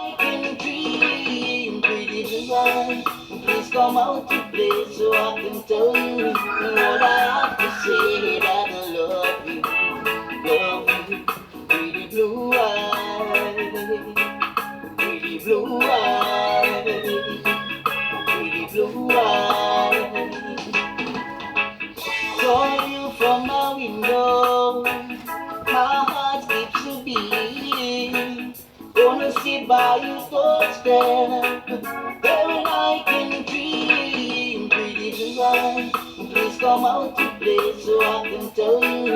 I can dream, pretty blue eyes. Please come out to play so I can tell you what I have to say. That I love you, pretty blue eyes, pretty blue eyes, pretty blue eyes. Saw you from my window, my heart skips a beat. Gonna sit by your doorstep, there when I can dream. Pretty blue eyes, please come out to play so I can tell you